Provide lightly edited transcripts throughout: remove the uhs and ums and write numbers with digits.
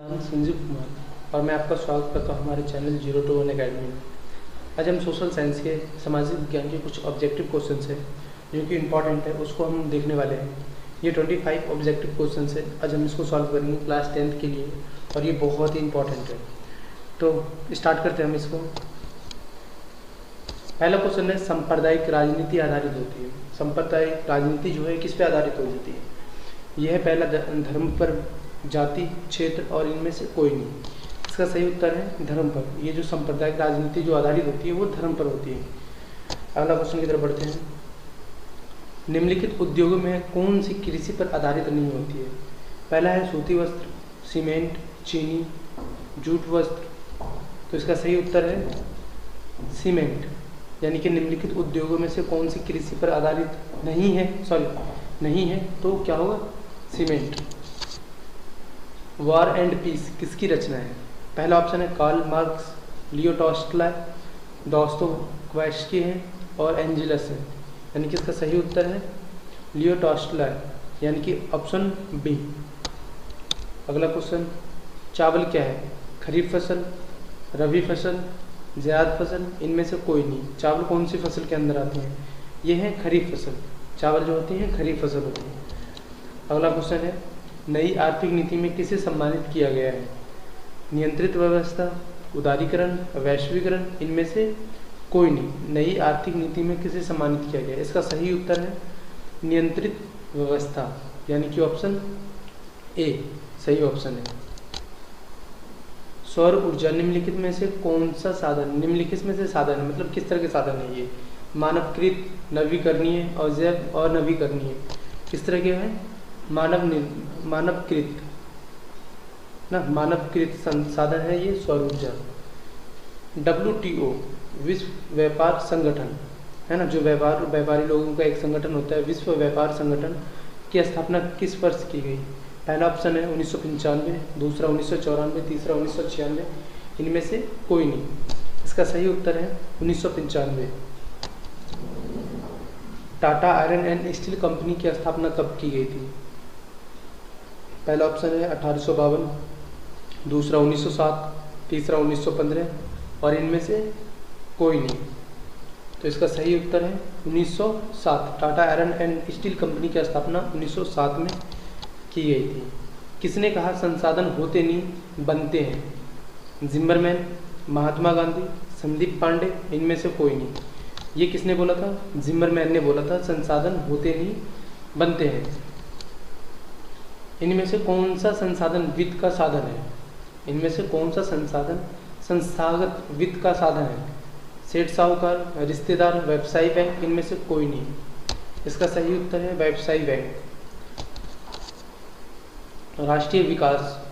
नाम संजीव कुमार और मैं आपका स्वागत करता हूं हमारे चैनल 021 अकेडमी में। आज हम सोशल साइंस के सामाजिक विज्ञान के कुछ ऑब्जेक्टिव क्वेश्चंस हैं जो कि इम्पॉर्टेंट है, उसको हम देखने वाले हैं। ये 25 ऑब्जेक्टिव क्वेश्चंस है। आज हम इसको सॉल्व करेंगे क्लास 10th के लिए और ये बहुत ही इम्पॉर्टेंट है। तो स्टार्ट करते हैं हम इसको। पहला क्वेश्चन है, सांप्रदायिक राजनीति आधारित होती है। सांप्रदायिक राजनीति जो है किस पे आधारित हो जाती है? यह है पहला, धर्म पर, जाति, क्षेत्र और इनमें से कोई नहीं। इसका सही उत्तर है धर्म पर। ये जो सांप्रदायिक राजनीति जो आधारित होती है वो धर्म पर होती है। अगला क्वेश्चन की तरफ बढ़ते हैं। निम्नलिखित उद्योगों में कौन सी कृषि पर आधारित नहीं होती है? पहला है सूती वस्त्र, सीमेंट, चीनी, जूट वस्त्र। तो इसका सही उत्तर है सीमेंट। यानी कि निम्नलिखित उद्योगों में से कौन सी कृषि पर आधारित नहीं है, तो क्या होगा? सीमेंट। वॉर एंड पीस किसकी रचना है? पहला ऑप्शन है Karl Marx, Leo Tolstoy, Dostoevsky है और एंजेलस है। यानी कि इसका सही उत्तर है लियो टॉल्स्टॉय, यानी कि ऑप्शन बी। अगला क्वेश्चन, चावल क्या है? खरीफ फसल, रबी फसल, ज़ैद फसल, इनमें से कोई नहीं। चावल कौन सी फसल के अंदर आते हैं? ये है खरीफ फसल। चावल जो होती है खरीफ फसल होती है। अगला क्वेश्चन है, नई आर्थिक नीति में किसे सम्मानित किया गया है? नियंत्रित व्यवस्था, उदारीकरण, वैश्वीकरण, इनमें से कोई नहीं। नई आर्थिक नीति में किसे सम्मानित किया गया है? इसका सही उत्तर है नियंत्रित व्यवस्था, यानी कि ऑप्शन ए सही ऑप्शन है। सौर ऊर्जा निम्नलिखित में से कौन सा साधन? निम्नलिखित में से साधन है मतलब किस तरह के साधन है ये? मानवकृत, नवीकरणीय और जैव और नवीकरणीय। किस तरह के हैं? मानवकृत संसाधन है ये सौर ऊर्जा। WTO विश्व व्यापार संगठन है ना, जो व्यापारी लोगों का एक संगठन होता है, विश्व व्यापार संगठन की स्थापना किस वर्ष की गई? पहला ऑप्शन है 1995, दूसरा 1994, तीसरा 1996, इनमें से कोई नहीं। इसका सही उत्तर है 1995। Tata iron and steel company की स्थापना कब की गई थी? पहला ऑप्शन है 1852, दूसरा 1907, तीसरा 1915 और इनमें से कोई नहीं। तो इसका सही उत्तर है 1907। Tata iron and steel company की स्थापना 1907 में की गई थी। किसने कहा संसाधन होते नहीं बनते हैं? जिम्मरमैन, महात्मा गांधी, संदीप पांडे, इनमें से कोई नहीं। ये किसने बोला था? जिम्मरमैन ने बोला था संसाधन होते नहीं बनते हैं। इनमें से कौन सा संसाधन वित्त का साधन है? इनमें से कौन सा संसाधन संस्थागत वित्त का साधन है? सेठ साहूकार, रिश्तेदार, व्यवसायी बैंक, इनमें से कोई नहीं। इसका सही उत्तर है व्यवसायी बैंक। राष्ट्रीय विकास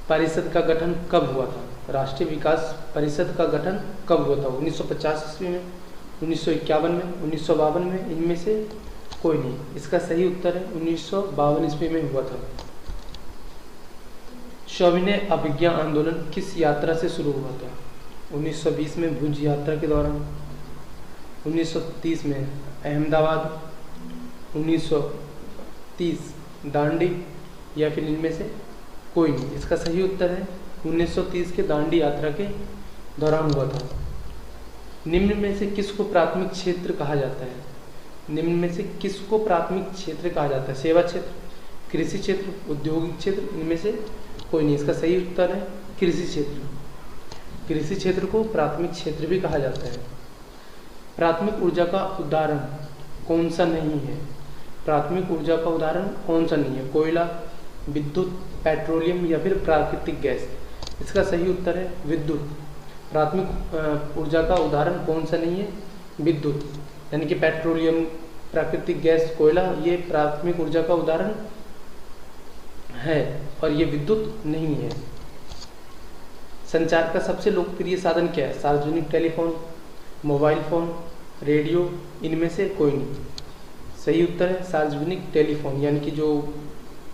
परिषद का गठन कब हुआ था? राष्ट्रीय विकास परिषद का गठन कब हुआ था? 1950 ईस्वी में, 1951 में, 1952 में, इनमें से कोई नहीं। इसका सही उत्तर है 1952 ईस्वी में हुआ था। सविनय अवज्ञा आंदोलन किस यात्रा से शुरू हुआ था? 1920 में भुज यात्रा के दौरान, 1930 में अहमदाबाद, 1930 दांडी, या फिर इनमें से कोई नहीं। इसका सही उत्तर है 1930 के दांडी यात्रा के दौरान हुआ था। निम्न में से किसको प्राथमिक क्षेत्र कहा जाता है? निम्न में से किसको प्राथमिक क्षेत्र कहा जाता है? सेवा क्षेत्र, कृषि क्षेत्र, औद्योगिक क्षेत्र, इनमें से कोई नहीं। इसका सही उत्तर है कृषि क्षेत्र। कृषि क्षेत्र को प्राथमिक क्षेत्र भी कहा जाता है। प्राथमिक ऊर्जा का उदाहरण कौन सा नहीं है? प्राथमिक ऊर्जा का उदाहरण कौन सा नहीं है? कोयला, विद्युत, पेट्रोलियम या फिर प्राकृतिक गैस। इसका सही उत्तर है विद्युत। प्राथमिक ऊर्जा का उदाहरण कौन सा नहीं है? विद्युत। यानी कि पेट्रोलियम, प्राकृतिक गैस, कोयला, ये प्राथमिक ऊर्जा का उदाहरण है और ये विद्युत नहीं है। संचार का सबसे लोकप्रिय साधन क्या है? सार्वजनिक टेलीफोन, मोबाइल फ़ोन, रेडियो, इनमें से कोई नहीं। सही उत्तर है सार्वजनिक टेलीफोन, यानी कि जो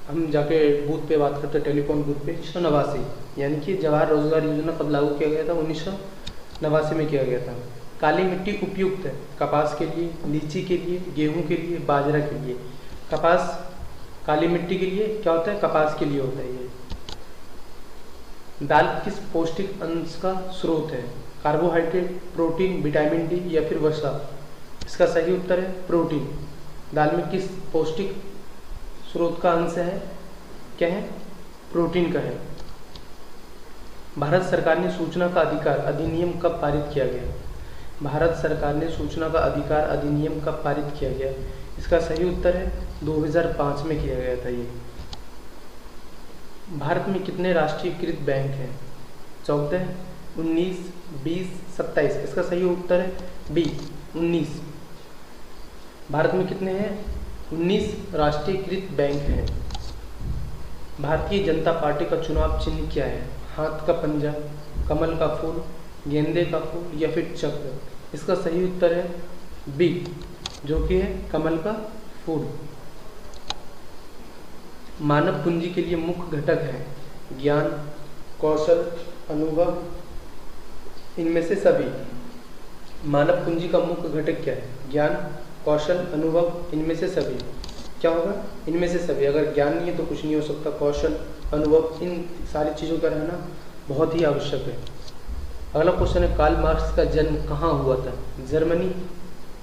हम जाके बूथ पे बात करते हैं, टेलीफोन बूथ पे। 1989, यानी कि जवाहर रोजगार योजना कब लागू किया गया था? 1989 में किया गया था। काली मिट्टी उपयुक्त है कपास के लिए, लीची के लिए, गेहूं के लिए, बाजरा के लिए। कपास काली मिट्टी के लिए क्या होता है? कपास के लिए होता है ये। दाल किस पौष्टिक अंश का स्रोत है? कार्बोहाइड्रेट, प्रोटीन, विटामिन डी या फिर वसा? इसका सही उत्तर है प्रोटीन। दाल में किस पौष्टिक स्रोत का अंश है? क्या है? प्रोटीन का है। भारत सरकार ने सूचना का अधिकार अधिनियम कब पारित किया गया? भारत सरकार ने सूचना का अधिकार अधिनियम कब पारित किया गया? इसका सही उत्तर है 2005 में किया गया था ये। भारत में कितने राष्ट्रीयकृत बैंक हैं? 14, 19, 20, 27? इसका सही उत्तर है बी 19। भारत में कितने हैं? 19 राष्ट्रीयकृत बैंक हैं। भारतीय जनता पार्टी का चुनाव चिन्ह क्या है? हाथ का पंजा, कमल का फूल, गेंदे का फूल या फिर चक्र? इसका सही उत्तर है बी, जो कि है कमल का फूल। मानव पूंजी के लिए मुख्य घटक है ज्ञान, कौशल, अनुभव, इनमें से सभी। मानव पूंजी का मुख्य घटक क्या है? ज्ञान, कौशल, अनुभव, इनमें से सभी। क्या होगा? इनमें से सभी। अगर ज्ञान नहीं है तो कुछ नहीं हो सकता। कौशल, अनुभव, इन सारी चीज़ों का रहना बहुत ही आवश्यक है। अगला क्वेश्चन है कार्ल मार्क्स का जन्म कहाँ हुआ था? जर्मनी,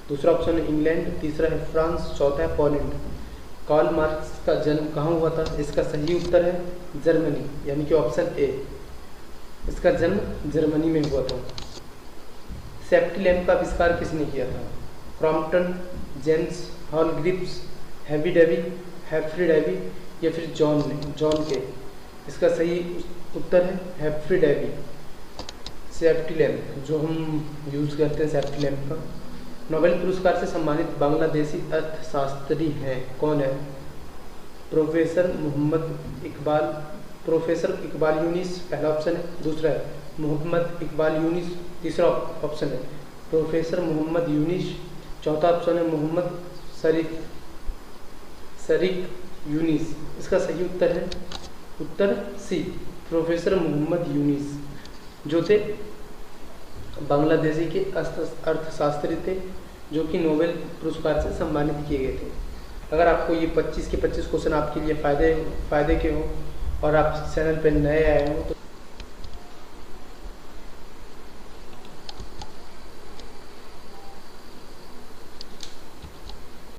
दूसरा ऑप्शन है इंग्लैंड, तीसरा है फ्रांस, चौथा है पोलैंड। कार्ल मार्क्स का जन्म कहाँ हुआ था? इसका सही उत्तर है जर्मनी, यानी कि ऑप्शन ए। इसका जन्म जर्मनी में हुआ था। सेफ्टी लैम्प का आविष्कार किसने किया था? क्रॉम्पटन, जेम्स, हॉल ग्रिप्स, हैवी डेवी, हेफरी डेवी या फिर जॉन के? इसका सही उत्तर है हेफरी डेवी। सेफ्टी लैम्प जो हम यूज़ करते हैं सेफ्टी लैम्प का। नोबेल पुरस्कार से सम्मानित बांग्लादेशी अर्थशास्त्री हैं? कौन है? प्रोफेसर इकबाल यूनिस पहला ऑप्शन है, दूसरा है मोहम्मद इकबाल यूनिस, तीसरा ऑप्शन है प्रोफेसर मोहम्मद यूनिस, चौथा ऑप्शन है मोहम्मद शरीक यूनिस। इसका सही उत्तर है उत्तर सी, प्रोफेसर मोहम्मद यूनिस, जो थे बांग्लादेशी के अर्थशास्त्री थे, जो कि नोबेल पुरस्कार से सम्मानित किए गए थे। अगर आपको ये 25 के 25 क्वेश्चन आपके लिए फ़ायदे के हो और आप चैनल पर नए आए हो तो